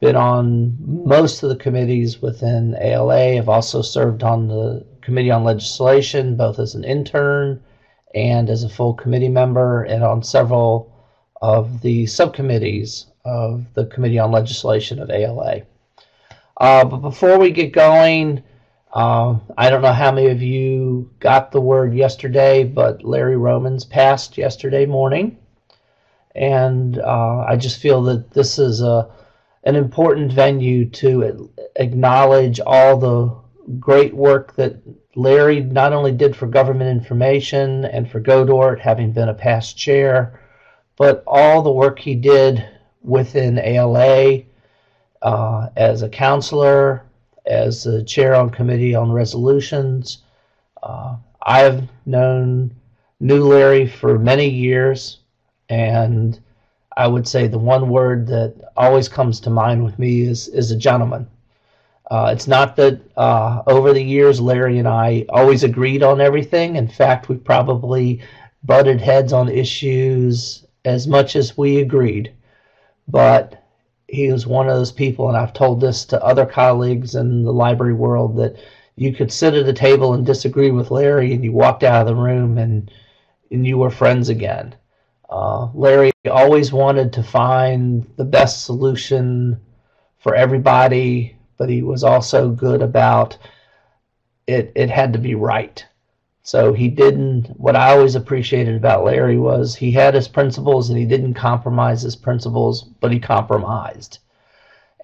been on most of the committees within ALA. I've also served on the Committee on Legislation, both as an intern and as a full committee member, and on several of the subcommittees of the Committee on Legislation of ALA. But before we get going, I don't know how many of you got the word yesterday, but Larry Romans passed yesterday morning. And I just feel that this is an important venue to acknowledge all the great work that Larry not only did for government information and for GODORT, having been a past chair, but all the work he did within ALA as a counselor, as the chair on committee on resolutions. I've knew Larry for many years, and I would say the one word that always comes to mind with me is a gentleman. It's not that over the years Larry and I always agreed on everything. In fact, we probably butted heads on issues as much as we agreed. But he was one of those people, and I've told this to other colleagues in the library world, that you could sit at a table and disagree with Larry and you walked out of the room and you were friends again. Larry always wanted to find the best solution for everybody, but he was also good about it had to be right. So he didn't, what I always appreciated about Larry was he had his principles and he didn't compromise his principles, but he compromised.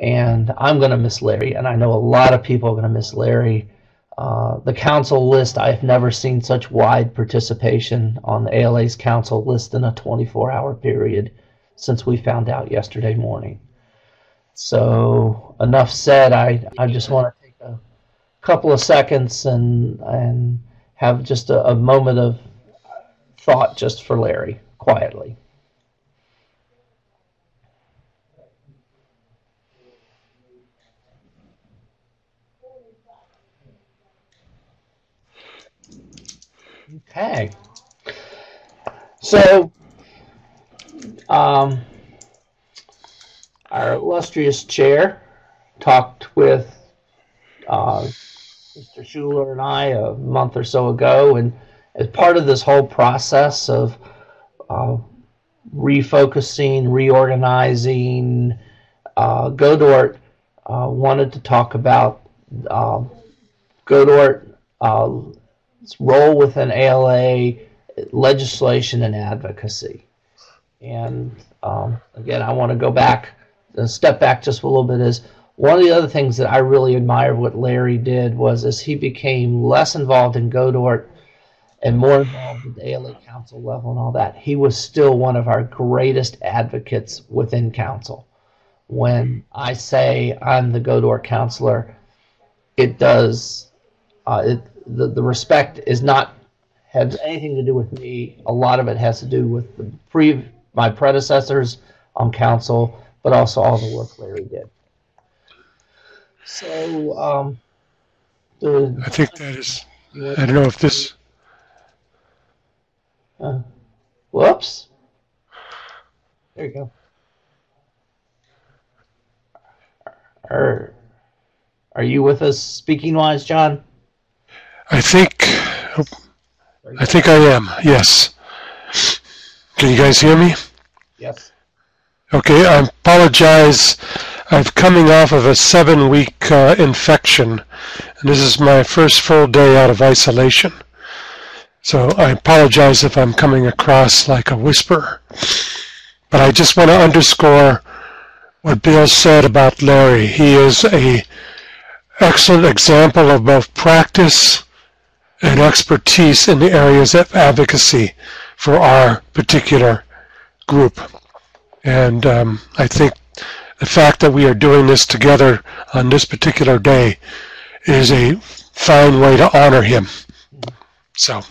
And I'm going to miss Larry, and I know a lot of people are going to miss Larry. The council list, I've never seen such wide participation on the ALA's council list in a 24-hour period since we found out yesterday morning. So enough said. I just want to take a couple of seconds and have just a moment of thought just for Larry, quietly. Okay. So, our illustrious chair talked with Mr. Schuler and I a month or so ago, and as part of this whole process of refocusing, reorganizing, GODORT wanted to talk about GODORT's role within ALA, legislation, and advocacy. And again, I want to go back, step back just a little bit. Is one of the other things that I really admire what Larry did was as he became less involved in GODORT and more involved at the ALA council level and all that, he was still one of our greatest advocates within council. When I say I'm the GODORT counselor, it does, the respect is not has anything to do with me. A lot of it has to do with my predecessors on council, but also all the work Larry did. So, I think that is, I don't know if this... whoops. There you go. Are you with us speaking-wise, John? I think I am, yes. Can you guys hear me? Yes. Okay, I apologize. I'm coming off of a 7-week infection, and this is my first full day out of isolation. So I apologize if I'm coming across like a whisper. But I just want to underscore what Bill said about Larry. He is an excellent example of both practice and expertise in the areas of advocacy for our particular group. And I think the fact that we are doing this together on this particular day is a fine way to honor him. So,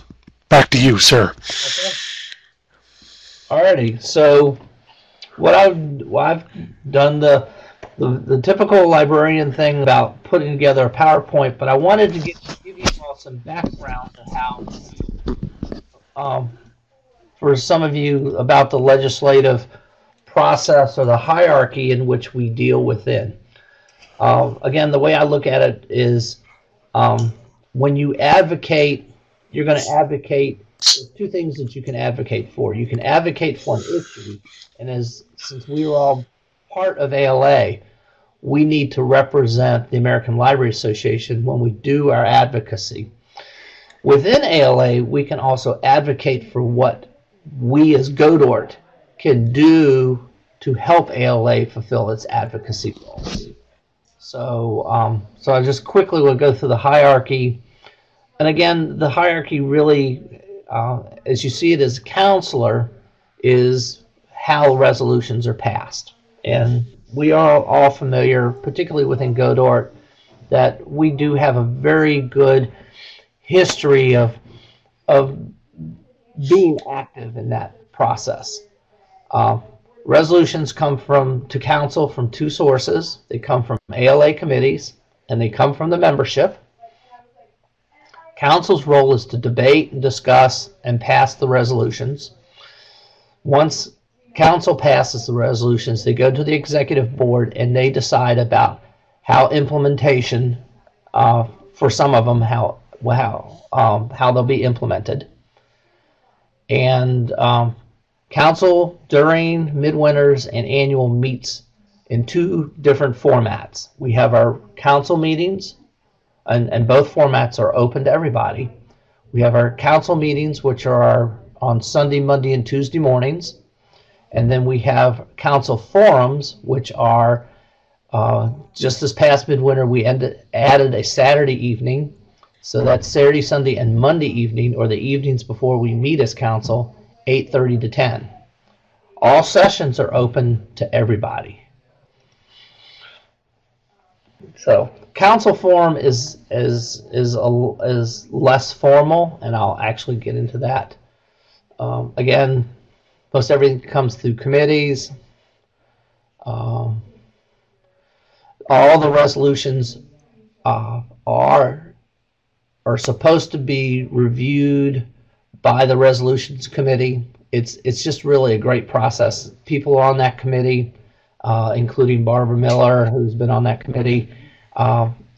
back to you, sir. Okay. Alrighty. So, what I've done the typical librarian thing about putting together a PowerPoint, but I wanted to give you all some background to how, for some of you, about the legislative process or the hierarchy in which we deal within. Again, the way I look at it is when you advocate, you're going to advocate. There's two things that you can advocate for. You can advocate for an issue, and since we were all part of ALA, we need to represent the American Library Association when we do our advocacy. Within ALA, we can also advocate for what we as GODORT can do to help ALA fulfill its advocacy goals. So, so I just quickly will go through the hierarchy. And again, the hierarchy really, as you see it as a counselor, is how resolutions are passed. And we are all familiar, particularly within GODORT, that we do have a very good history of being active in that process. Resolutions come to council from two sources. They come from ALA committees, and they come from the membership. Council's role is to debate and discuss and pass the resolutions. Once council passes the resolutions, they go to the executive board and they decide about how implementation, for some of them, how they'll be implemented. And council during midwinters and annual meets in two different formats. We have our council meetings, and both formats are open to everybody. We have our council meetings, which are on Sunday, Monday, and Tuesday mornings. And then we have council forums, which are just this past midwinter, we added a Saturday evening. So that's Saturday, Sunday, and Monday evening, or the evenings before we meet as council, 8:30 to 10. All sessions are open to everybody. So council forum is less formal, and I'll actually get into that. Again, most everything comes through committees. All the resolutions are supposed to be reviewed by the resolutions committee. It's just really a great process. People on that committee, including Barbara Miller, who's been on that committee,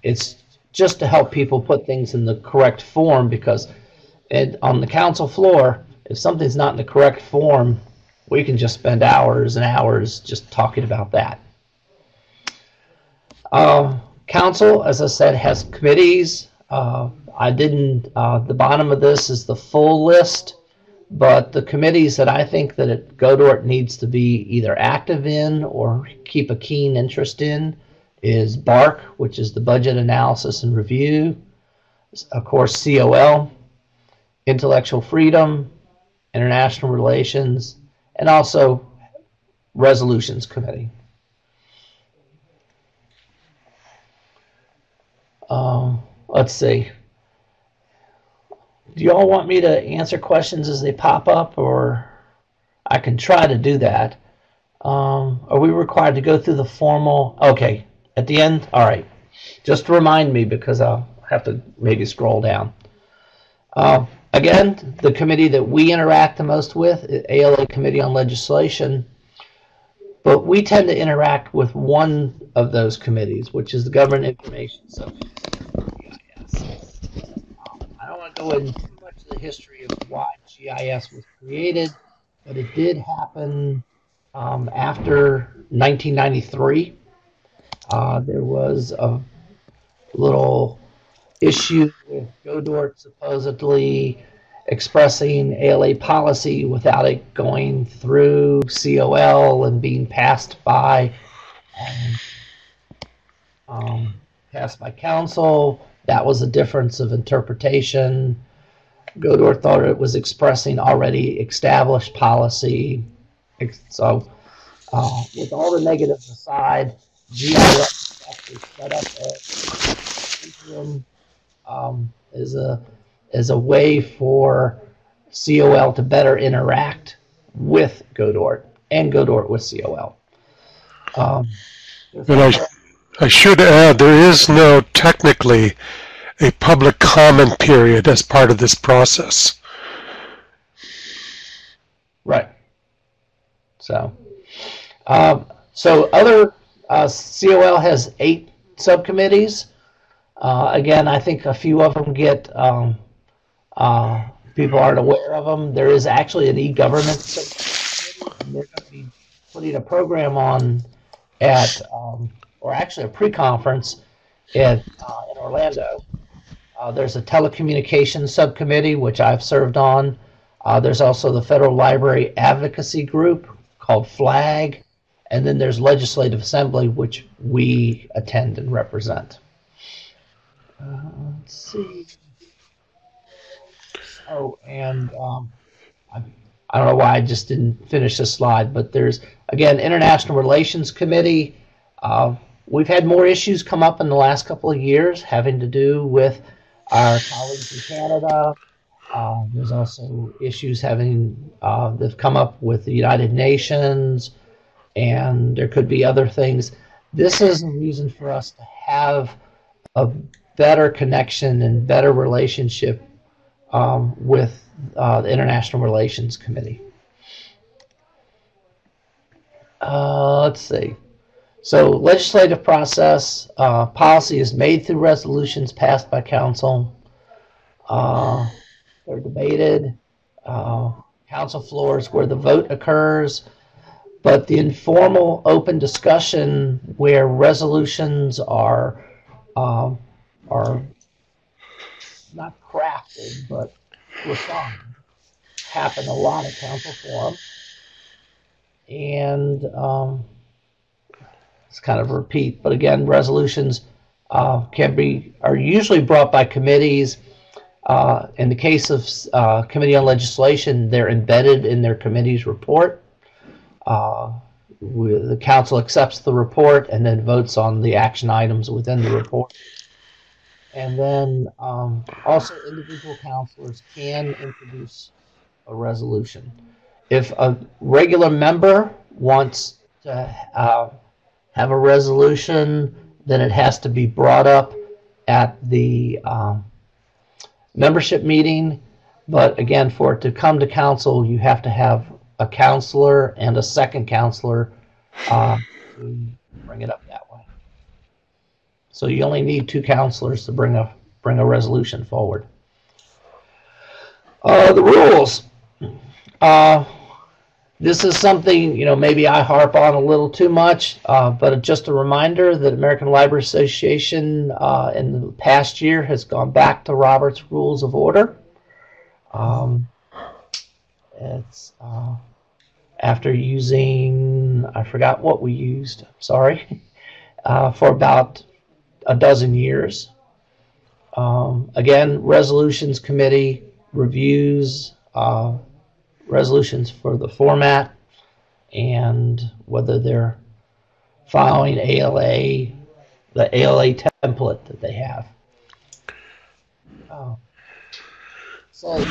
it's just to help people put things in the correct form, because on the council floor, if something's not in the correct form, we can just spend hours and hours just talking about that. Council, as I said, has committees. The bottom of this is the full list, but the committees that I think that GODORT needs to be either active in or keep a keen interest in is BARC, which is the Budget Analysis and Review, of course COL, Intellectual Freedom, International Relations, and also Resolutions Committee. Let's see. Do you all want me to answer questions as they pop up, or I can try to do that? Are we required to go through the formal? Okay, at the end? All right. Just to remind me, because I'll have to maybe scroll down. Again, the committee that we interact the most with is ALA Committee on Legislation, but we tend to interact with one of those committees, which is the Government Information Subcommittee. I don't want to go into too much of the history of why GIS was created, but it did happen after 1993. There was a little issue with GODORT supposedly expressing ALA policy without it going through COL and being passed by council. That was a difference of interpretation. GODORT thought it was expressing already established policy. So with all the negatives aside, GIS actually set up as a way for COL to better interact with GODORT and GODORT with COL. And I should add, there is no technically a public comment period as part of this process. Right. So, So other COL has 8 subcommittees. Again, I think a few of them get people aren't aware of them. There is actually an e-government subcommittee, and they're going to be putting a program on at, or actually a pre-conference in Orlando. There's a telecommunications subcommittee, which I've served on. There's also the Federal Library Advocacy Group called FLAG. And then there's Legislative Assembly, which we attend and represent. Let's see. Oh, and I don't know why I just didn't finish this slide, but there's, again, International Relations Committee. We've had more issues come up in the last couple of years having to do with our colleagues in Canada. There's also issues having that've come up with the United Nations, and there could be other things. This is a reason for us to have a better connection and better relationship with the International Relations Committee. Let's see. So legislative process, policy is made through resolutions passed by council. They're debated. Council floors where the vote occurs. But the informal open discussion where resolutions are not crafted but refined happen a lot at council forum. And it's kind of a repeat, but again, resolutions are usually brought by committees. In the case of Committee on Legislation, they're embedded in their committee's report. The council accepts the report and then votes on the action items within the report. And then also individual councilors can introduce a resolution. If a regular member wants to have a resolution, then it has to be brought up at the membership meeting. But again, for it to come to council, you have to have a councilor and a second councilor to bring it up that way. So you only need 2 councilors to bring a resolution forward. The rules. This is something, maybe I harp on a little too much, but just a reminder that American Library Association in the past year has gone back to Robert's Rules of Order. It's after using, I forgot what we used, sorry, for about a dozen years. Again, Resolutions Committee reviews resolutions for the format and whether they're following the ALA template that they have. So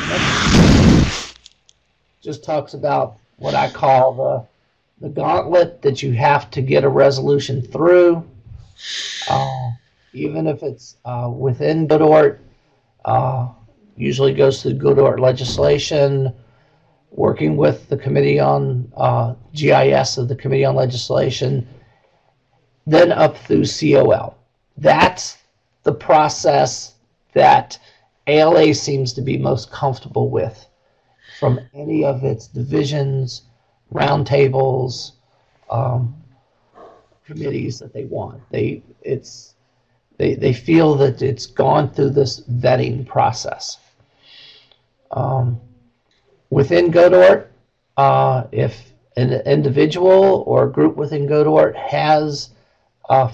just talks about what I call the gauntlet that you have to get a resolution through. Even if it's within GODORT, usually goes through GODORT legislation, working with the Committee on GIS of the Committee on Legislation, then up through COL. That's the process that ALA seems to be most comfortable with from any of its divisions, roundtables, committees that they want. They feel that it's gone through this vetting process. Within GODORT, if an individual or a group within GODORT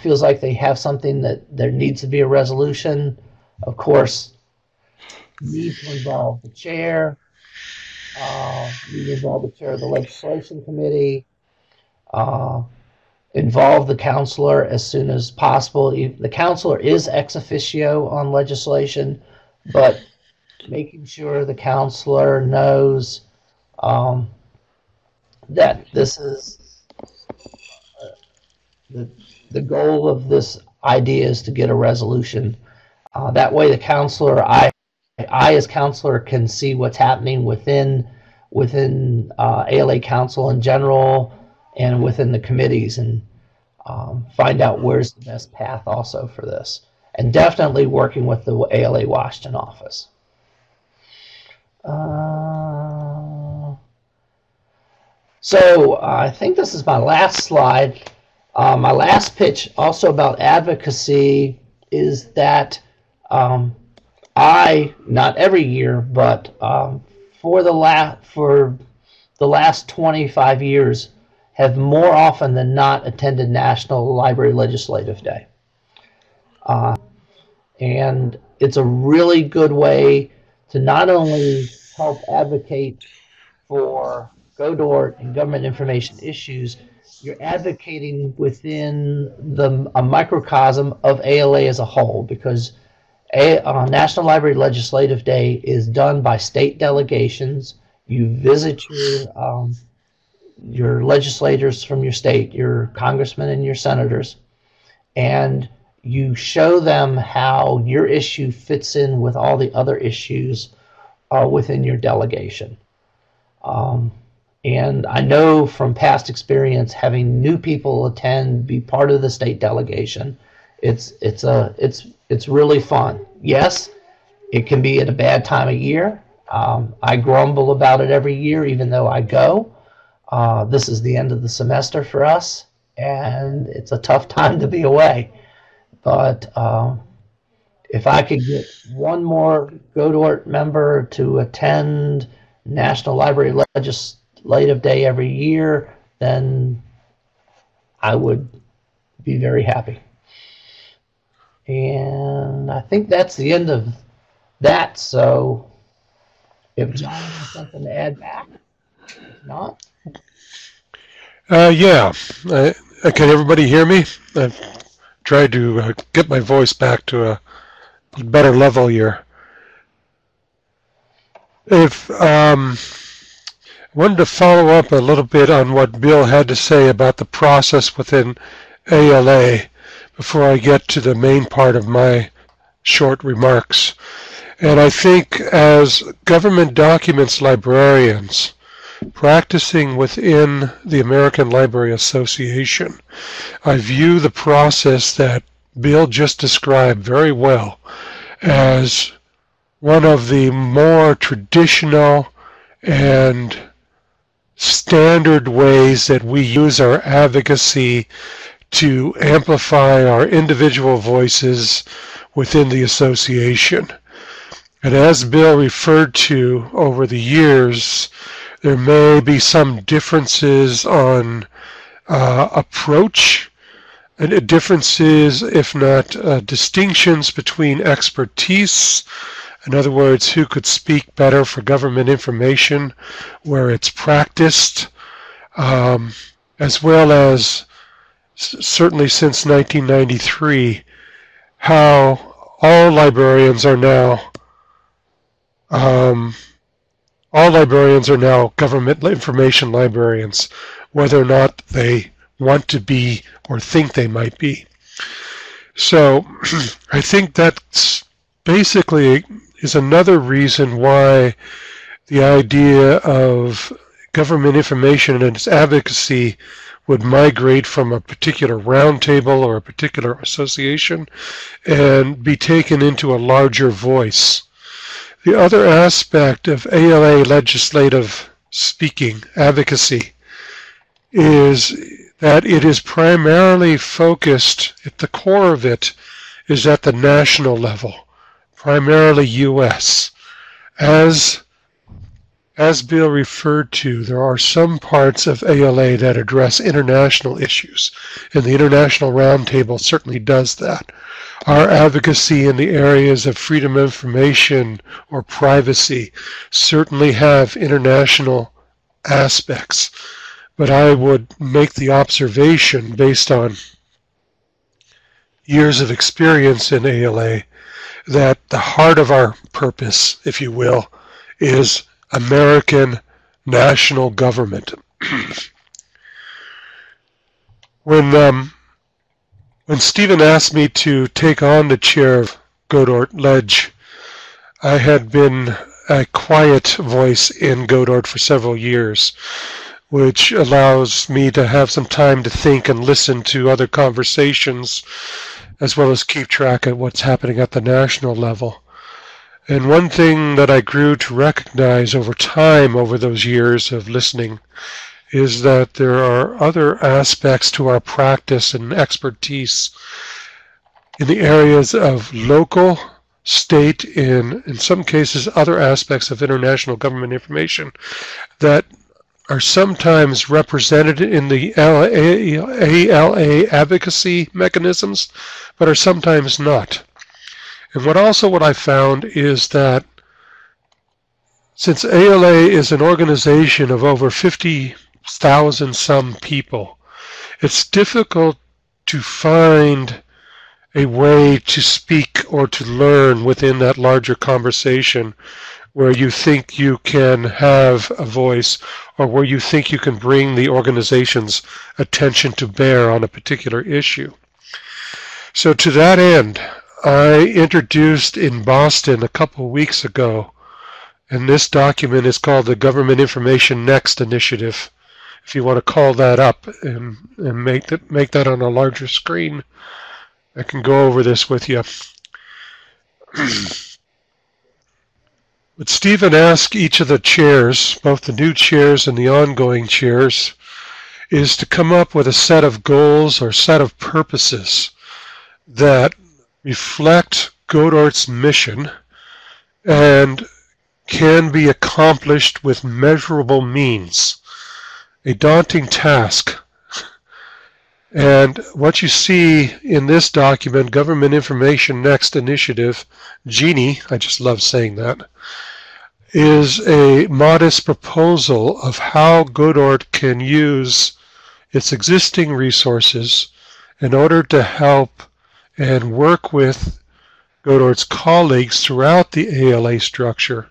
feels like they have something that there needs to be a resolution, of course, need to involve the chair, need to involve the chair of the legislation committee, involve the counselor as soon as possible. The counselor is ex officio on legislation, but making sure the counselor knows that this is the goal of this idea is to get a resolution. That way the counselor, I as counselor can see what's happening within ALA Council in general and within the committees, and find out where's the best path also for this. And definitely working with the ALA Washington office. So I think this is my last slide. My last pitch also about advocacy is that I, not every year, but for the last 25 years, have more often than not attended National Library Legislative Day. And it's a really good way to not only help advocate for GODORT and government information issues, you're advocating within a microcosm of ALA as a whole, because National Library Legislative Day is done by state delegations. You visit your legislators from your state, your congressmen and your senators, and you show them how your issue fits in with all the other issues within your delegation. And I know from past experience, having new people attend, be part of the state delegation, it's really fun. Yes, it can be at a bad time of year. I grumble about it every year, even though I go. This is the end of the semester for us, and it's a tough time to be away. But if I could get one more GODORT member to attend National Library Legislative Day every year, then I would be very happy. And I think that's the end of that. So if John has something to add back, if not. Yeah. Can everybody hear me? I've tried to get my voice back to a better level here. If I wanted to follow up a little bit on what Bill had to say about the process within ALA before I get to the main part of my short remarks. And I think as government documents librarians practicing within the American Library Association, I view the process that Bill just described very well as one of the more traditional and standard ways that we use our advocacy to amplify our individual voices within the association. And as Bill referred to over the years, there may be some differences on approach, and differences, if not distinctions, between expertise. In other words, who could speak better for government information where it's practiced, as well as, certainly since 1993, how all librarians are now government information librarians, whether or not they want to be or think they might be. So I think that's basically is another reason why the idea of government information and its advocacy would migrate from a particular roundtable or a particular association and be taken into a larger voice. The other aspect of ALA legislative speaking, advocacy, is that it is primarily focused, at the core of it, is at the national level, primarily U.S. As Bill referred to, there are some parts of ALA that address international issues, and the International Roundtable certainly does that. Our advocacy in the areas of freedom of information or privacy certainly have international aspects, but I would make the observation based on years of experience in ALA that the heart of our purpose, if you will, is American national government. When Stephen asked me to take on the chair of GODORT Ledge, I had been a quiet voice in GODORT for several years. which allows me to have some time to think and listen to other conversations, as well as keep track of what's happening at the national level. And one thing that I grew to recognize over time, over those years of listening, is that there are other aspects to our practice and expertise in the areas of local, state, and in some cases other aspects of international government information that are sometimes represented in the ALA advocacy mechanisms, but are sometimes not. And what I found is that since ALA is an organization of over 50,000 some people, it's difficult to find a way to speak or to learn within that larger conversation where you think you can have a voice or where you think you can bring the organization's attention to bear on a particular issue. So to that end, I introduced in Boston a couple weeks ago, and this document is called the Government Information Next Initiative. If you want to call that up and make that on a larger screen, I can go over this with you. But Stephen asked each of the chairs, both the new chairs and the ongoing chairs, is to come up with a set of goals or set of purposes that reflect GODORT's mission and can be accomplished with measurable means. A daunting task. And what you see in this document, Government Information Next Initiative, GINI, I just love saying that, is a modest proposal of how GODORT can use its existing resources in order to help and work with GODORT's colleagues throughout the ALA structure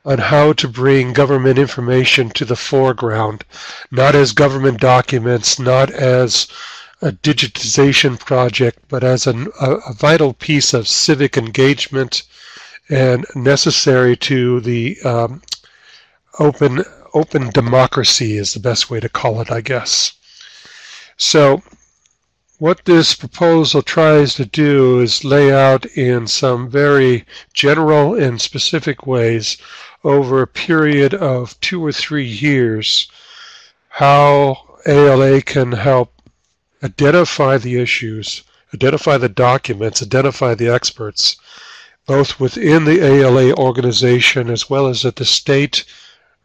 on how to bring government information to the foreground, not as government documents, not as a digitization project, but as a vital piece of civic engagement and necessary to the open democracy is the best way to call it, I guess. So what this proposal tries to do is lay out in some very general and specific ways over a period of 2 or 3 years how ALA can help identify the issues, identify the documents, identify the experts, both within the ALA organization as well as at the state,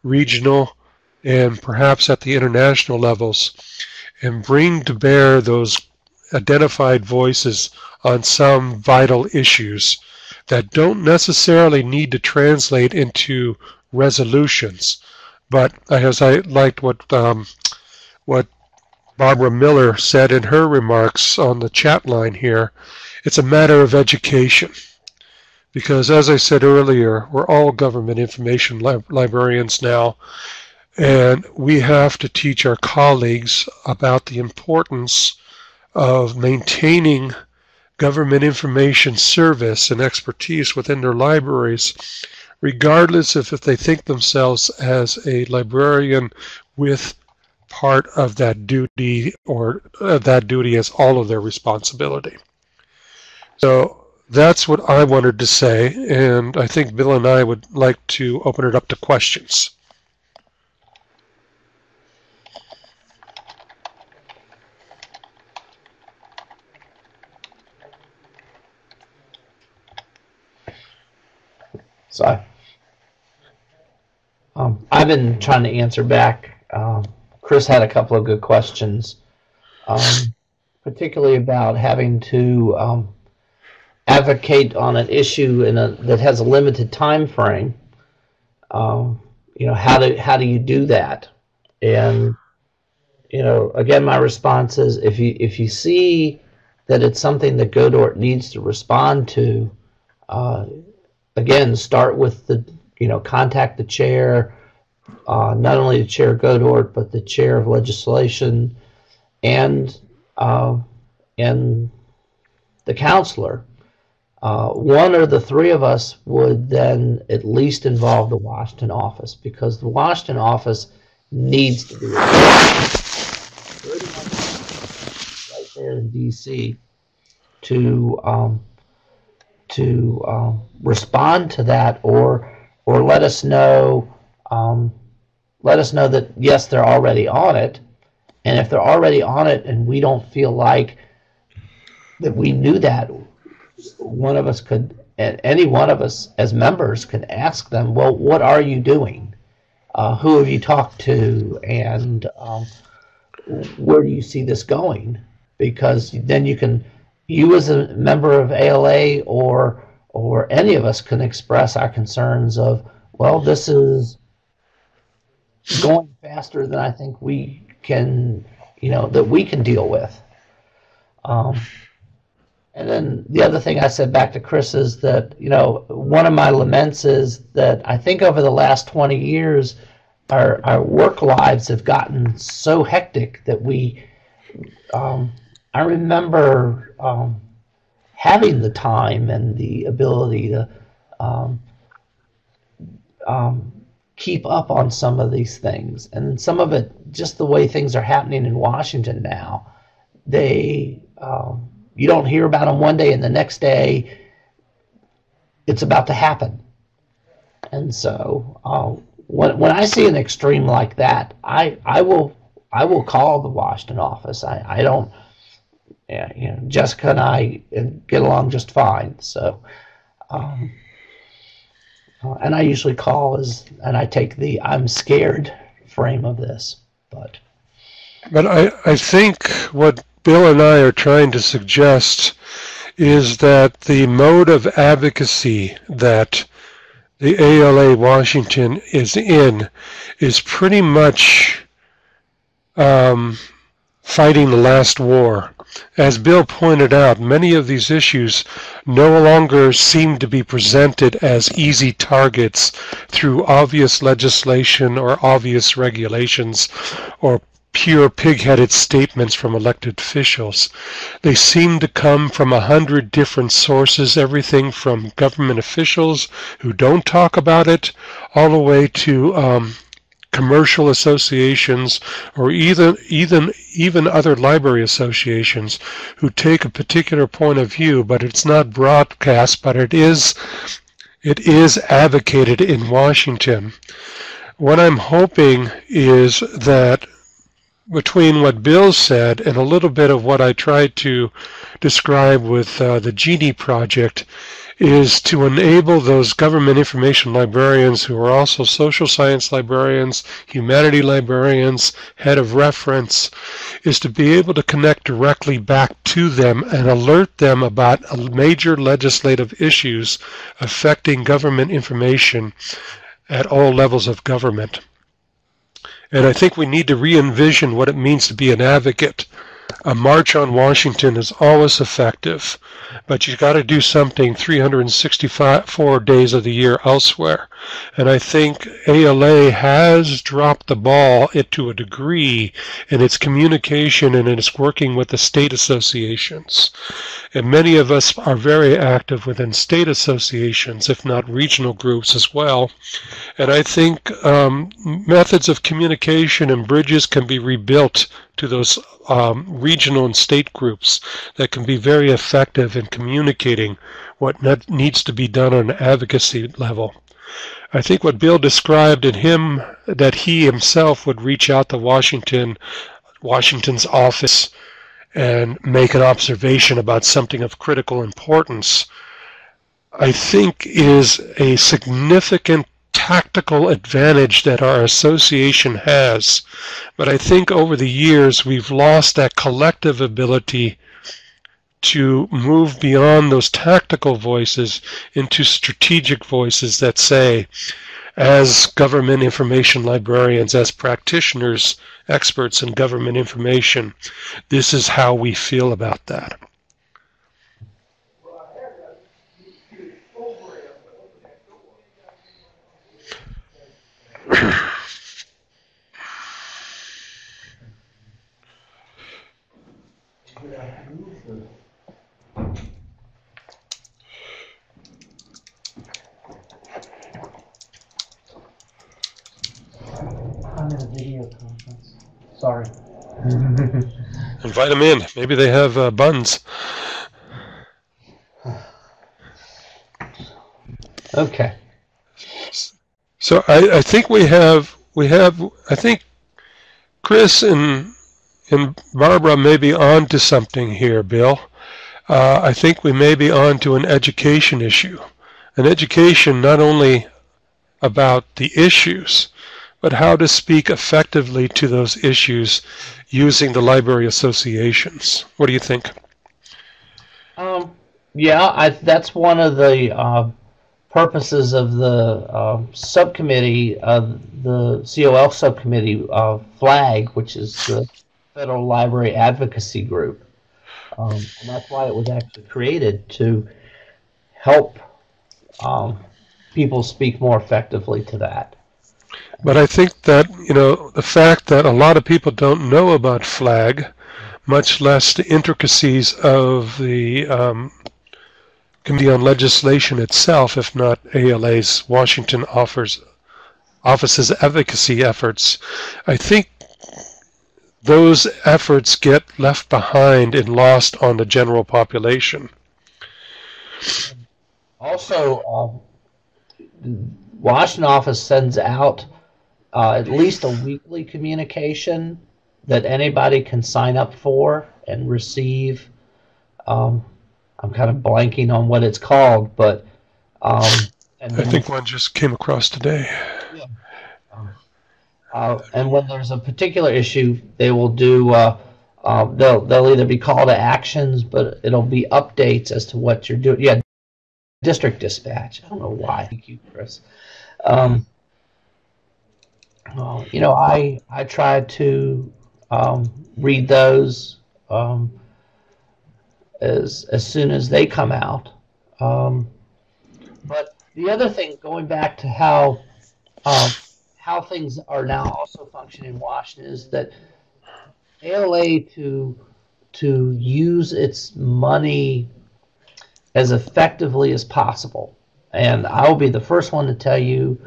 regional, and perhaps at the international levels, and bring to bear those identified voices on some vital issues that don't necessarily need to translate into resolutions. But as I liked what Barbara Miller said in her remarks on the chat line here, it's a matter of education. Because as I said earlier, we're all government information librarians now, and we have to teach our colleagues about the importance of maintaining government information service and expertise within their libraries, regardless of if they think themselves as a librarian with part of that duty or that duty as all of their responsibility. So that's what I wanted to say, and I think Bill and I would like to open it up to questions. So I've been trying to answer back. Chris had a couple of good questions, particularly about having to advocate on an issue that has a limited time frame. You know, how do you do that? And you know, again, my response is if you see that it's something that GODORT needs to respond to, again, start with contact the chair, not only the chair of GODORT, but the chair of legislation and the counselor. One or the three of us would then at least involve the Washington office, because the Washington office needs to be pretty much right there in DC to respond to that, or let us know that yes, they're already on it, and if they're already on it and we don't feel like that we knew that, one of us could, any one of us as members could ask them, well, what are you doing? Who have you talked to? And where do you see this going? Because then you as a member of ALA or any of us can express our concerns of, well, this is going faster than I think we can, that we can deal with. And then the other thing I said back to Chris is that, one of my laments is that I think over the last 20 years, our work lives have gotten so hectic that I remember having the time and the ability to keep up on some of these things. And some of it, just the way things are happening in Washington now, you don't hear about them one day and the next day it's about to happen. And so when I see an extreme like that, I will call the Washington office. I don't, Jessica and I get along just fine. So, and I usually call and I take the I'm scared frame of this, but I think what Bill and I are trying to suggest is that the mode of advocacy that the ALA Washington is in is pretty much fighting the last war. As Bill pointed out, many of these issues no longer seem to be presented as easy targets through obvious legislation or obvious regulations or pure pig-headed statements from elected officials. They seem to come from 100 different sources, everything from government officials who don't talk about it, all the way to commercial associations or even other library associations who take a particular point of view, but it's not broadcast, but it is advocated in Washington. What I'm hoping is that between what Bill said and a little bit of what I tried to describe with the GD project is to enable those government information librarians who are also social science librarians, humanity librarians, head of reference, is to be able to connect directly back to them and alert them about major legislative issues affecting government information at all levels of government. And I think we need to re-envision what it means to be an advocate. A march on Washington is always effective, but you've got to do something 364 days of the year elsewhere. And I think ALA has dropped the ball to a degree in its communication and in its working with the state associations. And many of us are very active within state associations, if not regional groups as well. And I think methods of communication and bridges can be rebuilt to those regional and state groups that can be very effective in communicating what needs to be done on an advocacy level. I think what Bill described in him, that he himself would reach out to Washington's office and make an observation about something of critical importance, I think is a significant tactical advantage that our association has. But I think over the years we've lost that collective ability to move beyond those tactical voices into strategic voices that say, as government information librarians, as practitioners, experts in government information, this is how we feel about that. I'm in a video sorry. Invite them in. Maybe they have buns. Okay. So I think I think Chris and Barbara may be on to something here, Bill. I think we may be on to an education issue. An education not only about the issues, but how to speak effectively to those issues using the library associations. What do you think? Yeah, that's one of the purposes of the subcommittee of the COL subcommittee FLAG, which is the Federal Library Advocacy Group. And that's why it was actually created, to help people speak more effectively to that. But I think that, the fact that a lot of people don't know about FLAG, much less the intricacies of the Committee on Legislation itself, if not ALA's Washington office's advocacy efforts, I think those efforts get left behind and lost on the general population. Also, Washington office sends out at least a weekly communication that anybody can sign up for and receive. I'm kind of blanking on what it's called, but I think one just came across today. Yeah. And when there's a particular issue, they will do. They'll either be call to actions, but it'll be updates as to what you're doing. Yeah, district dispatch. I don't know why. Thank you, Chris. I try to read those as soon as they come out. But the other thing, going back to how things are now also functioning in Washington, is that ALA to use its money as effectively as possible. And I'll be the first one to tell you,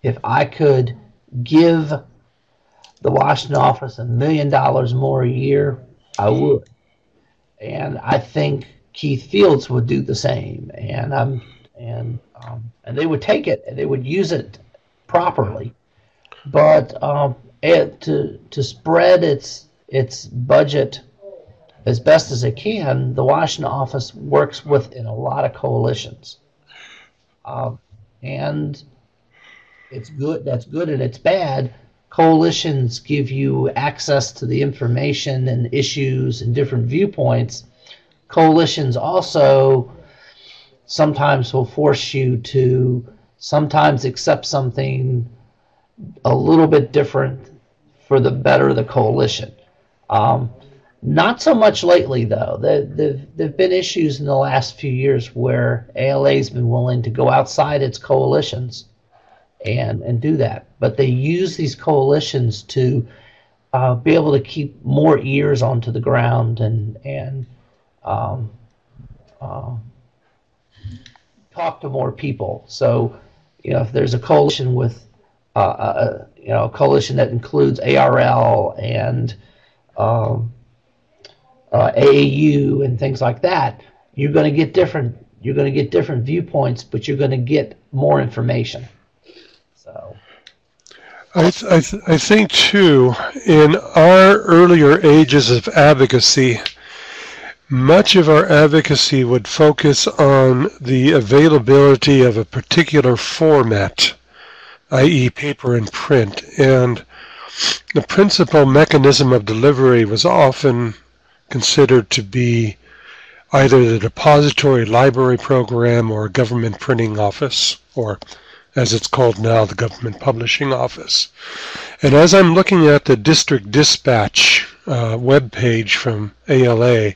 if I could give the Washington office $1 million more a year, I would. And I think Keith Fields would do the same. And they would take it and they would use it properly. But to spread its budget as best as it can, the Washington office works within a lot of coalitions. And it's good. That's good and it's bad. Coalitions give you access to the information and issues and different viewpoints. Coalitions also sometimes will force you to sometimes accept something a little bit different for the better of the coalition. Not so much lately, though. There have been issues in the last few years where ALA's been willing to go outside its coalitions and do that. But they use these coalitions to be able to keep more ears onto the ground and talk to more people. So, if there's a coalition with a coalition that includes ARL and AAU and things like that, you're going to get different viewpoints, but you're going to get more information. So I think too, in our earlier ages of advocacy, much of our advocacy would focus on the availability of a particular format, i.e. paper and print, and the principal mechanism of delivery was often considered to be either the depository library program or government printing office, or as it's called now, the government publishing office. And as I'm looking at the district dispatch webpage from ALA,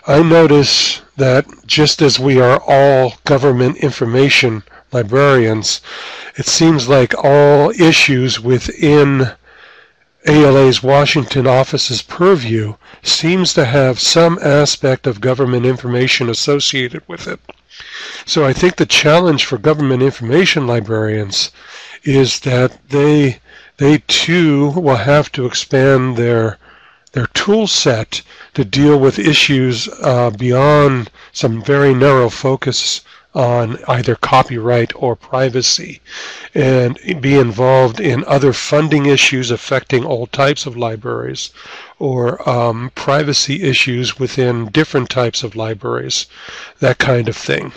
I notice that just as we are all government information librarians, it seems like all issues within ALA's Washington office's purview seems to have some aspect of government information associated with it. So I think the challenge for government information librarians is that they they too will have to expand their tool set to deal with issues beyond some very narrow focus on either copyright or privacy, and be involved in other funding issues affecting all types of libraries, or privacy issues within different types of libraries, that kind of thing.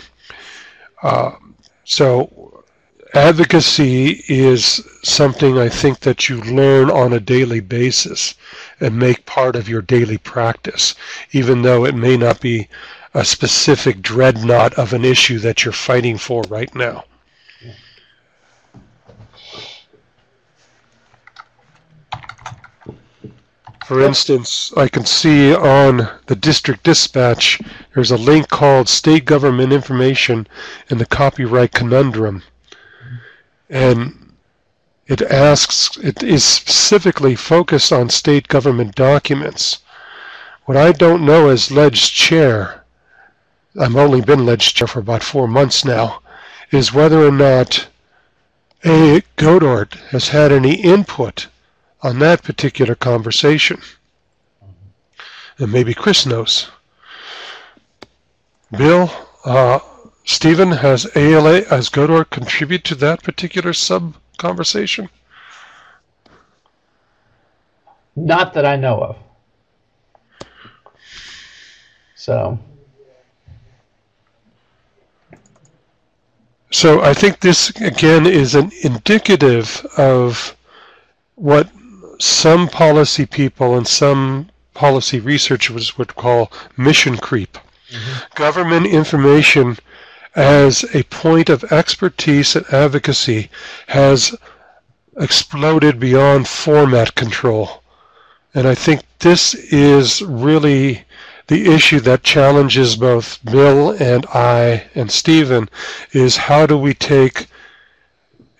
So advocacy is something I think that you learn on a daily basis and make part of your daily practice, even though it may not be a specific dreadnought of an issue that you're fighting for right now. For instance, I can see on the district dispatch, there's a link called State Government Information in the Copyright Conundrum. And it is specifically focused on state government documents. What I don't know as Ledge Chair, I've only been Ledge Chair for about 4 months now, is whether or not GODORT has had any input on that particular conversation. And maybe Chris knows. Bill, Stephen, has GODORT contribute to that particular sub-conversation? Not that I know of. So I think this, again, is an indicative of what some policy people and some policy researchers would call mission creep. Government information as a point of expertise and advocacy has exploded beyond format control. And I think this is really the issue that challenges both Bill and I and Stephen, is how do we take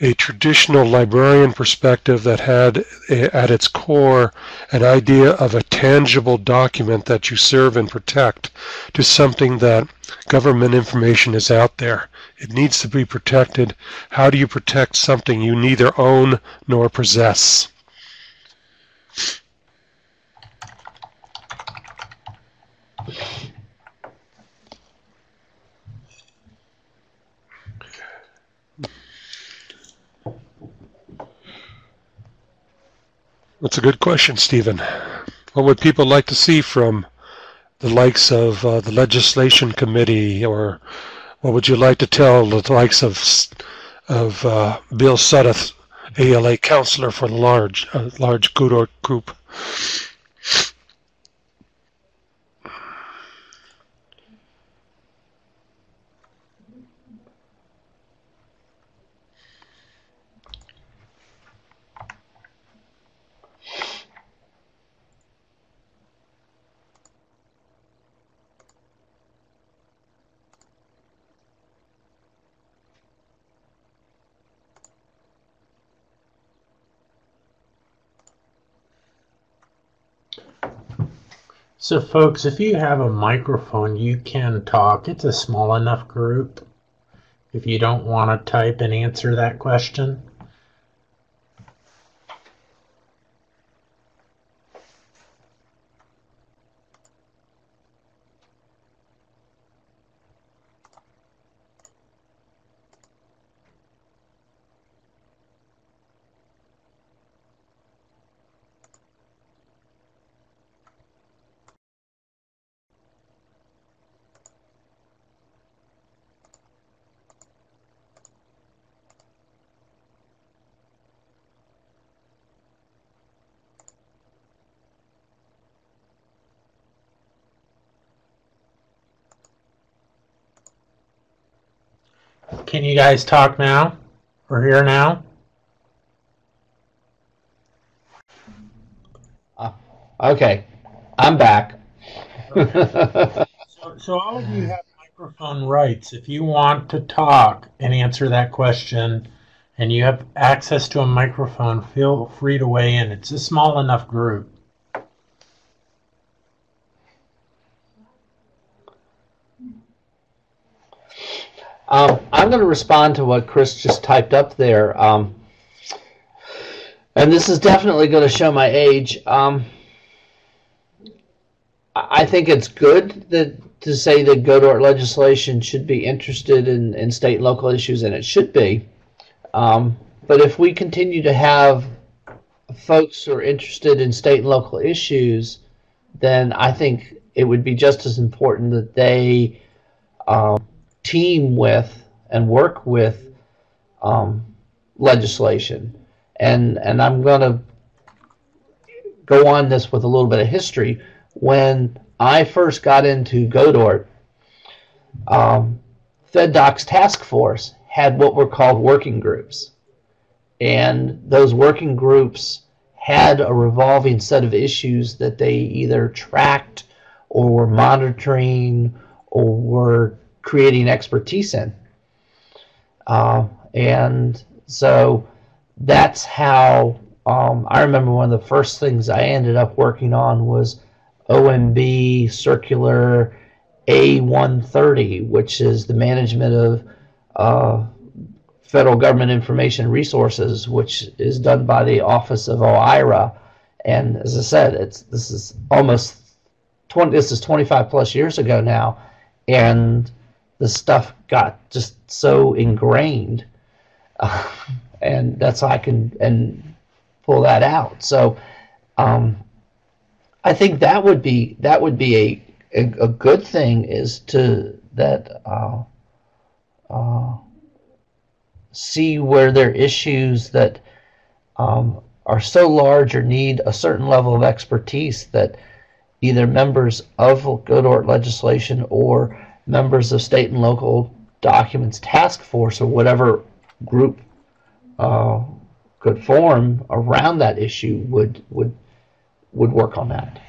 a traditional librarian perspective that had at its core an idea of a tangible document that you serve and protect to something that government information is out there. It needs to be protected. How do you protect something you neither own nor possess? That's a good question, Stephen. What would people like to see from the likes of the Legislation Committee, or what would you like to tell the likes of Bill Suddeth, ALA Councilor for the large GODORT group? So folks, if you have a microphone, you can talk. It's a small enough group if you don't want to type and answer that question. Can you guys talk now or hear now? Okay, I'm back. So all of you have microphone rights. If you want to talk and answer that question and you have access to a microphone, feel free to weigh in. It's a small enough group. I'm going to respond to what Chris just typed up there. And this is definitely going to show my age. I think it's good to say that GODORT legislation should be interested in state and local issues, and it should be. But if we continue to have folks who are interested in state and local issues, then I think it would be just as important that they team with and work with legislation. And I'm going to go on this with a little bit of history. When I first got into GODORT, FedDoc's task force had what were called working groups. And those working groups had a revolving set of issues that they either tracked or were monitoring or were creating expertise in. And so that's how I remember one of the first things I ended up working on was OMB Circular A130, which is the management of federal government information resources, which is done by the Office of OIRA. And as I said, this is 25 plus years ago now, and the stuff got just so ingrained, and that's how I can pull that out. So I think that would be a good thing, is to see where there are issues that are so large or need a certain level of expertise that either members of GODORT legislation or members of state and local documents task force or whatever group could form around that issue would work on that.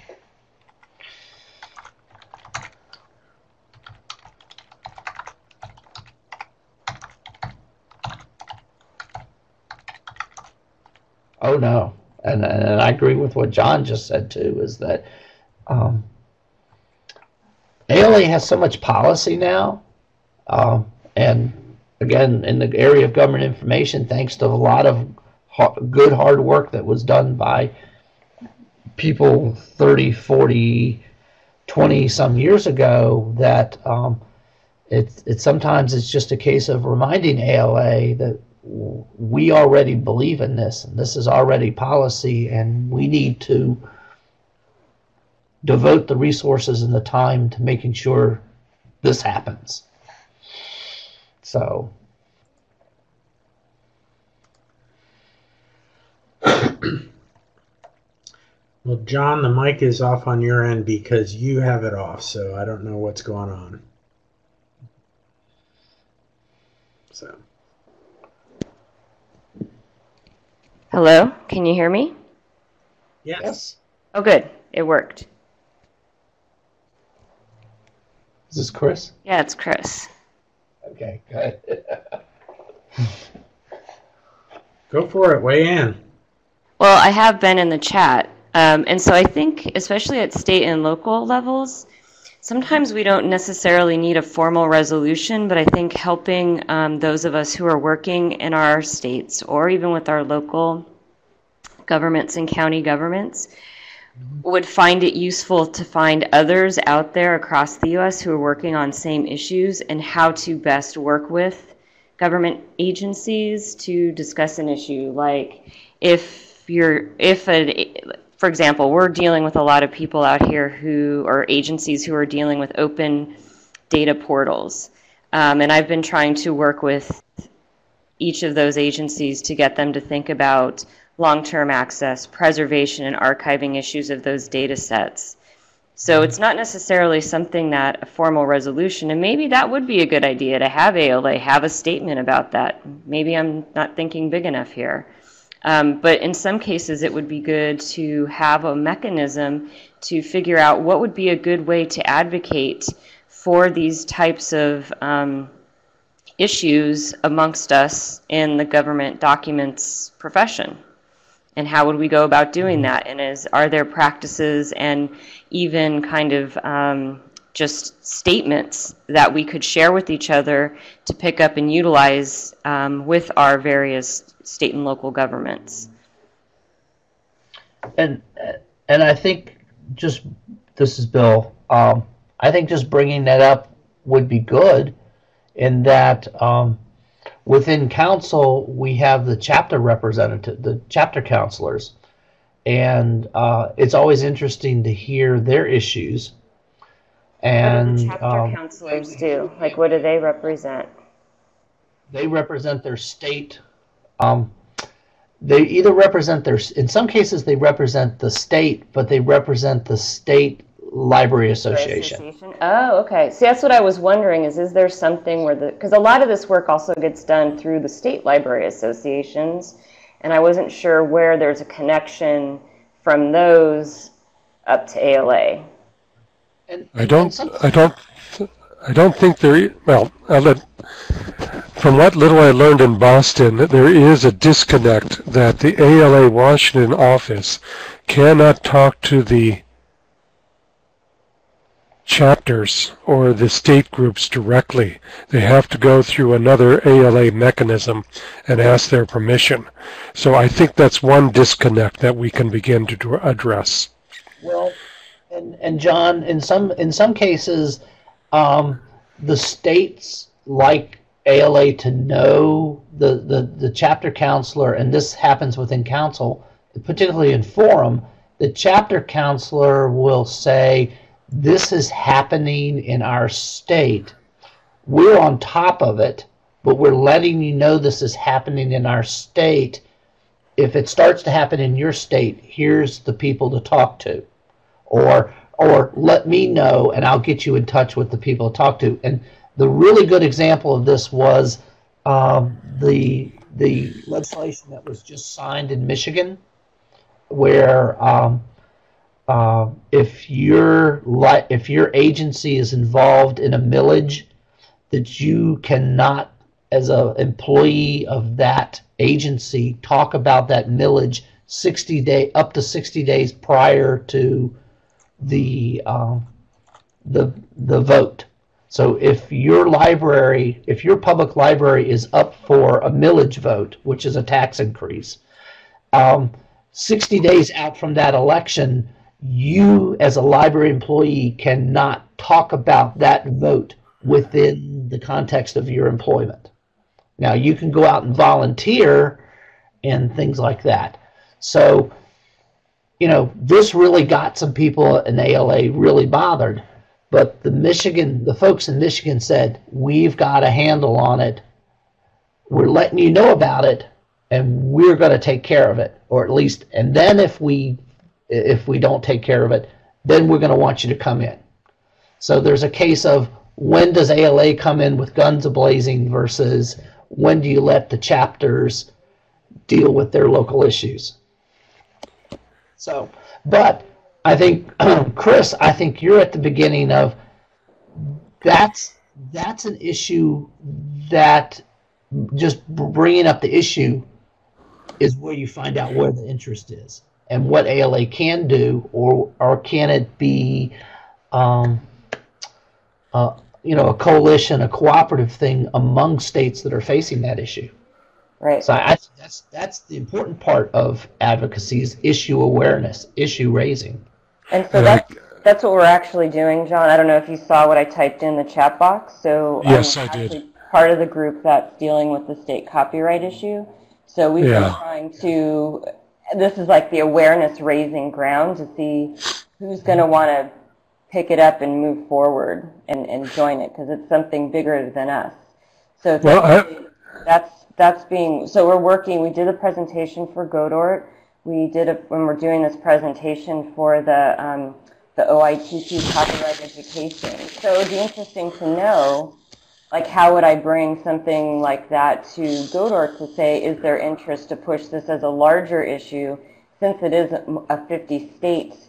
Oh no, and I agree with what John just said too, is that ALA has so much policy now, and again, in the area of government information, thanks to a lot of good hard work that was done by people 30, 40, 20 some years ago, that it's sometimes it's just a case of reminding ALA that we already believe in this, and this is already policy, and we need to devote the resources and the time to making sure this happens. So well, John, the mic is off on your end because you have it off, so I don't know what's going on. So. Hello, can you hear me? Yes. Oh, good. It worked. Is this Chris? Yeah, it's Chris. Okay, good. Go for it. Weigh in. Well, I have been in the chat, and so I think, especially at state and local levels, sometimes we don't necessarily need a formal resolution, but I think helping those of us who are working in our states or even with our local governments and county governments would find it useful to find others out there across the U.S. who are working on same issues and how to best work with government agencies to discuss an issue. Like for example, we're dealing with a lot of people out here or agencies who are dealing with open data portals. And I've been trying to work with each of those agencies to get them to think about long-term access, preservation, and archiving issues of those data sets. So it's not necessarily something that a formal resolution, and maybe that would be a good idea to have ALA have a statement about that. Maybe I'm not thinking big enough here. But in some cases, it would be good to have a mechanism to figure out what would be a good way to advocate for these types of issues amongst us in the government documents profession. And how would we go about doing that? And are there practices and even kind of just statements that we could share with each other to pick up and utilize with our various state and local governments? and and I think just this is Bill. I think just bringing that up would be good, in that within council we have the chapter representative, the chapter counselors, and it's always interesting to hear their issues. And what do the chapter counselors do? Like, what do they represent? They represent their state. They either represent their, in some cases they represent the state, but they represent the state library association. Oh, okay. See, that's what I was wondering, is there something where because a lot of this work also gets done through the state library associations, and I wasn't sure where there's a connection from those up to ALA. I don't think there. Well, from what little I learned in Boston, there is a disconnect that the ALA Washington office cannot talk to the chapters or the state groups directly. They have to go through another ALA mechanism and ask their permission. So I think that's one disconnect that we can begin to address. Well, and John, in some cases, the states like ALA to know the chapter counselor, and this happens within council, particularly in forum. The chapter counselor will say, "This is happening in our state. We're on top of it, but we're letting you know this is happening in our state. If it starts to happen in your state, here's the people to talk to." Or let me know and I'll get you in touch with the people to talk to. And the really good example of this was the legislation that was just signed in Michigan, where if your agency is involved in a millage, that you cannot, as an employee of that agency, talk about that millage up to 60 days prior to the vote. So if your public library is up for a millage vote, which is a tax increase, 60 days out from that election, you as a library employee cannot talk about that vote within the context of your employment. Now, you can go out and volunteer and things like that. So, this really got some people in ALA really bothered. But the folks in Michigan said, "We've got a handle on it. We're letting you know about it, and we're going to take care of it, or at least. And then if we don't take care of it, then we're going to want you to come in." So there's a case of, when does ALA come in with guns a-blazing versus when do you let the chapters deal with their local issues? So, but I think, Chris, I think you're at the beginning of that's an issue that just bringing up the issue is where you find out where the interest is and what ALA can do, or can it be, a coalition, a cooperative thing among states that are facing that issue. Right. So that's the important part of advocacy, is issue awareness, issue raising. And so that's what we're actually doing, John. I don't know if you saw what I typed in the chat box. So yes, I'm I did. actually part of the group that's dealing with the state copyright issue. So we've been trying to, this is like the awareness raising ground to see who's going to want to pick it up and move forward and join it, because it's something bigger than us. So so we're working, we did a presentation for GODORT. When we're doing this presentation for the OITT copyright education. So it would be interesting to know, like, how would I bring something like that to GODORT to say, is there interest to push this as a larger issue, since it is a 50 states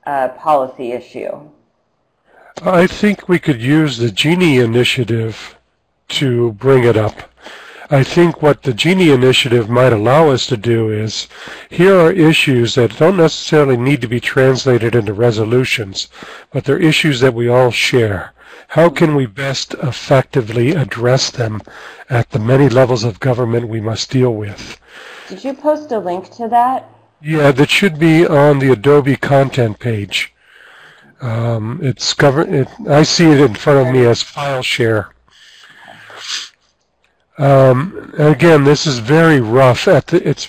policy issue? I think we could use the Genie Initiative to bring it up. I think what the Genie Initiative might allow us to do is, here are issues that don't necessarily need to be translated into resolutions, but they're issues that we all share. How can we best effectively address them at the many levels of government we must deal with? Did you post a link to that? Yeah, that should be on the Adobe content page. It's covered. I see it in front of me as file share. Again, this is very rough. It's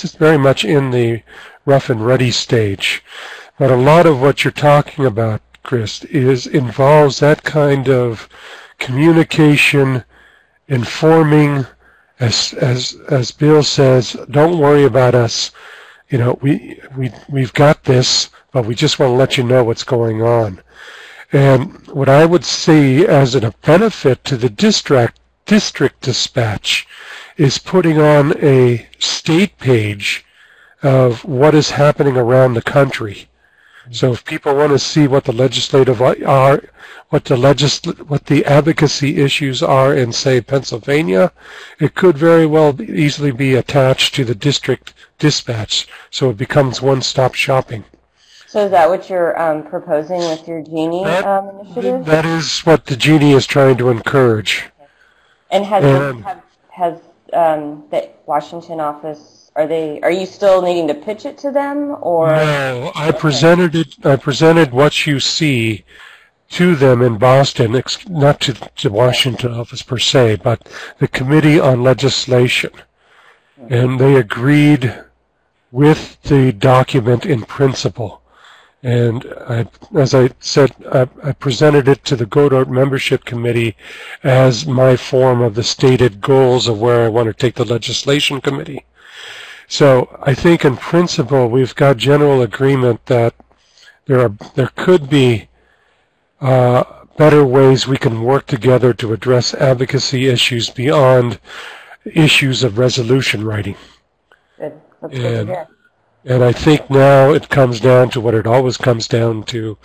just very much in the rough and ready stage. But a lot of what you're talking about, Chris, involves that kind of communication, informing, as Bill says, don't worry about us. You know, we've got this, but we just want to let you know what's going on. And what I would see as a benefit to the district dispatch is putting on a state page of what is happening around the country. So if people want to see what the legislative are, what the advocacy issues are in, say, Pennsylvania, it could very well easily be attached to the district dispatch, so it becomes one-stop shopping. So is that what you're proposing with your Genie initiative? That is what the Genie is trying to encourage. And has the Washington office? Are you still needing to pitch it to them, or? No, I presented it. I presented what you see to them in Boston, not to the Washington office per se, but the Committee on Legislation, and they agreed with the document in principle. And as I said, I presented it to the GODORT Membership Committee as my form of the stated goals of where I want to take the Legislation Committee. So I think in principle we've got general agreement that there could be better ways we can work together to address advocacy issues beyond issues of resolution writing. Good. That's good to hear. And I think now it comes down to what it always comes down to,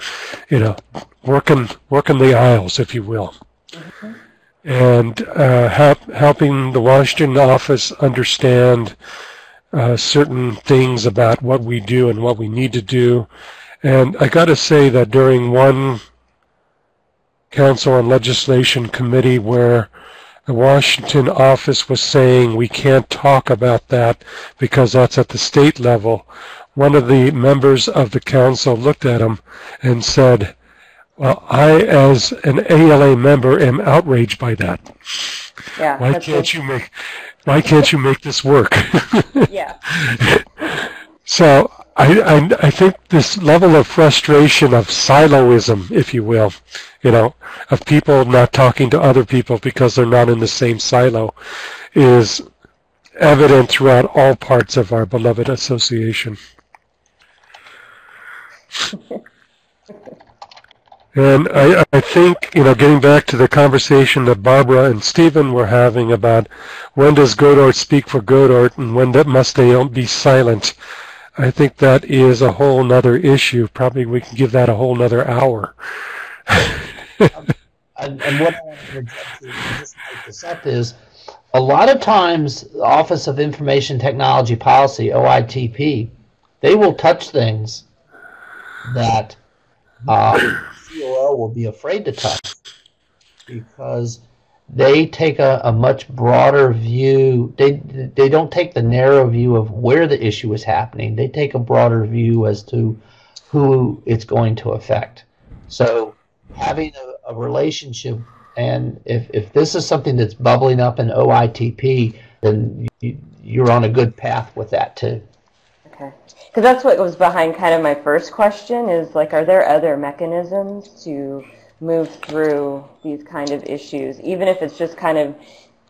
you know, working the aisles, if you will, and helping the Washington office understand certain things about what we do and what we need to do. And I got to say that during one Council on Legislation committee where the Washington office was saying we can't talk about that because that's at the state level, one of the members of the council looked at him and said, well, I, as an ALA member, am outraged by that. Yeah, why can't you make this work? Yeah. So I think this level of frustration of siloism, if you will, you know, of people not talking to other people because they're not in the same silo, is evident throughout all parts of our beloved association. And I think, you know, getting back to the conversation that Barbara and Stephen were having about when does GODORT speak for GODORT and when must they be silent, I think that is a whole nother issue. Probably we can give that a whole nother hour. And what I want to just make this up is, a lot of times the Office of Information Technology Policy, OITP, they will touch things that COL will be afraid to touch because they take a much broader view. They don't take the narrow view of where the issue is happening. They take a broader view as to who it's going to affect. So having a relationship, and if this is something that's bubbling up in OITP, then you're on a good path with that too. Okay. Because that's what was behind kind of my first question is, like, are there other mechanisms to move through these kind of issues, even if it's just kind of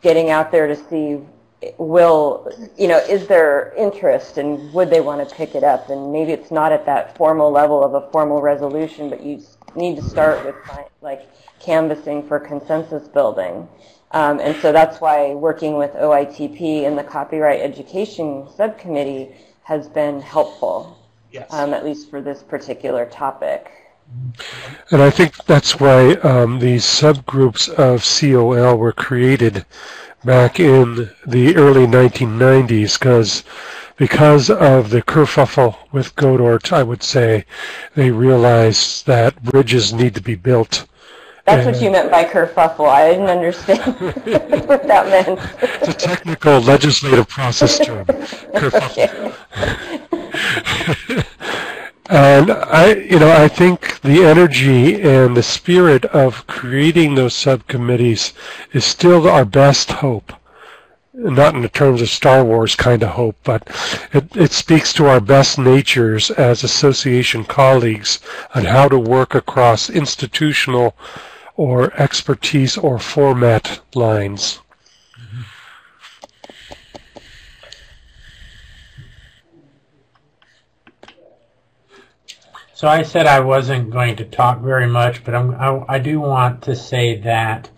getting out there to see, is there interest and would they want to pick it up? And maybe it's not at that formal level of a formal resolution, but you need to start with, like, canvassing for consensus building. And so that's why working with OITP and the Copyright Education Subcommittee has been helpful, yes. At least for this particular topic. And I think that's why these subgroups of COL were created back in the early 1990s, because of the kerfuffle with GODORT, I would say, they realized that bridges need to be built That's what you meant by kerfuffle. I didn't understand what that meant. It's a technical legislative process term. Kerfuffle. And I think the energy and the spirit of creating those subcommittees is still our best hope. Not in the terms of Star Wars kind of hope, but it speaks to our best natures as association colleagues on how to work across institutional or expertise or format lines. So I said I wasn't going to talk very much, but I do want to say that,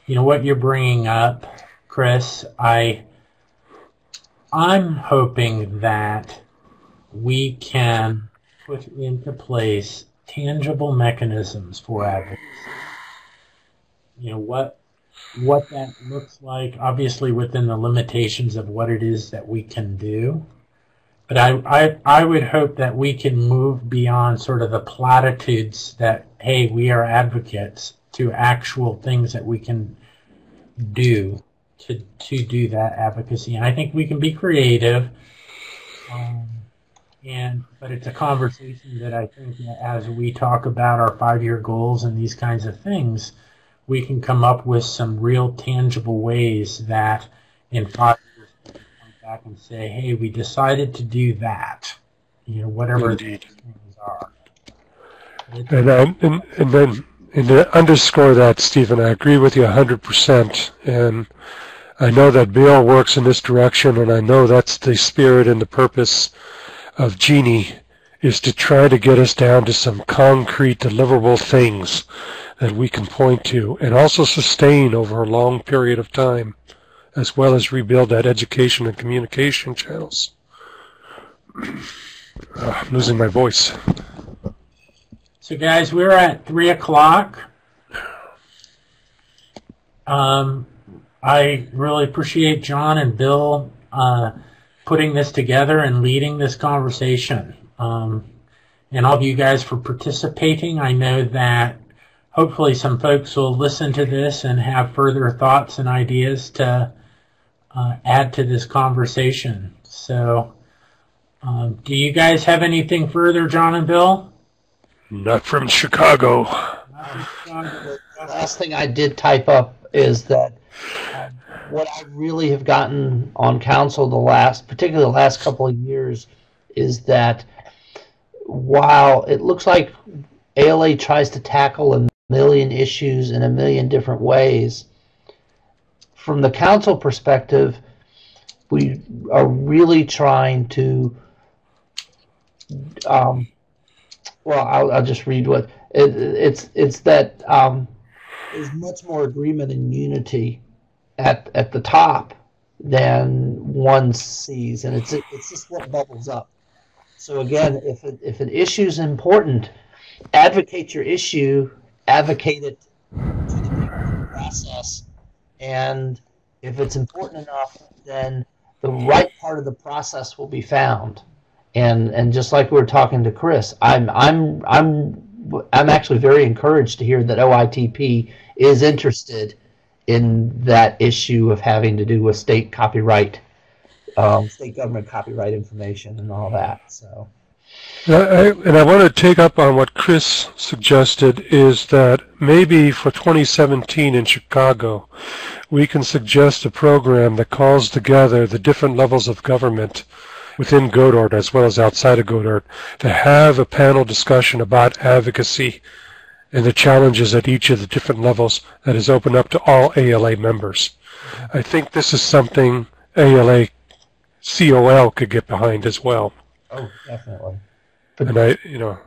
what you're bringing up, Chris, I'm hoping that we can put into place tangible mechanisms for advocacy. What that looks like, obviously within the limitations of what it is that we can do. But I would hope that we can move beyond sort of the platitudes that, hey, we are advocates, to actual things that we can do to do that advocacy. And I think we can be creative, but it's a conversation that I think that as we talk about our 5-year goals and these kinds of things, we can come up with some real tangible ways that in 5 years we can come back and say, hey, we decided to do that, whatever Indeed. things are. And then to underscore that, Stephen, I agree with you 100%. And I know that Bill works in this direction, and I know that's the spirit and the purpose of Jeannie, is to try to get us down to some concrete, deliverable things that we can point to and also sustain over a long period of time, as well as rebuild that education and communication channels. I'm losing my voice. So guys, we're at 3 o'clock. I really appreciate John and Bill putting this together and leading this conversation. And all of you guys for participating. I know that hopefully some folks will listen to this and have further thoughts and ideas to add to this conversation. So do you guys have anything further, John and Bill? Not from Chicago. The last thing I did type up is that what I really have gotten on council particularly the last couple of years, is that while it looks like ALA tries to tackle a million issues in a million different ways, from the council perspective, we are really trying to I'll just read what it's that there's much more agreement and unity at the top than one sees, and it's just what bubbles up. So again, if an issue is important, advocate your issue, advocate it to the process, and if it's important enough, then the right part of the process will be found. And just like we were talking to Chris, I'm actually very encouraged to hear that OITP is interested in that issue of having to do with state copyright, state government copyright information and all that. So, and I want to take up on what Chris suggested, is that maybe for 2017 in Chicago, we can suggest a program that calls together the different levels of government within GODORT as well as outside of GODORT to have a panel discussion about advocacy and the challenges at each of the different levels that is open up to all ALA members. I think this is something ALA COL could get behind as well. Oh, definitely. And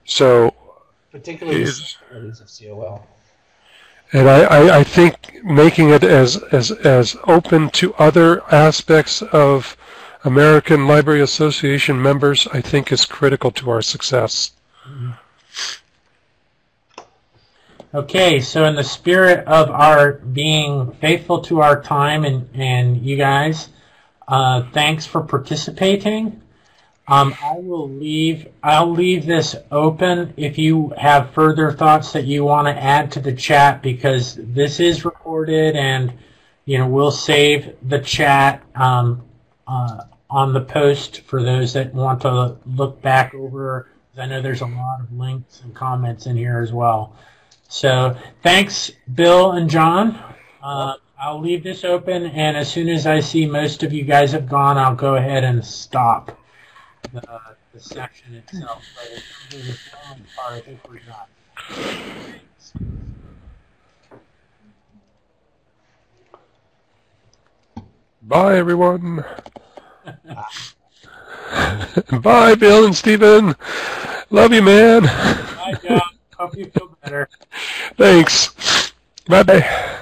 so particularly the possibilities of COL. And I think making it as open to other aspects of American Library Association members, I think, is critical to our success. Okay, so in the spirit of our being faithful to our time and you guys, thanks for participating. I'll leave this open if you have further thoughts that you want to add to the chat, because this is recorded, and we'll save the chat on the post for those that want to look back over. I know there's a lot of links and comments in here as well. So thanks, Bill and John. I'll leave this open, and as soon as I see most of you guys have gone, I'll go ahead and stop the section itself. But in terms of the forum part, I think we're done. Bye, everyone. Bye, Bill and Stephen. Love you, man. Bye, John. Hope you feel better. Thanks. Bye-bye.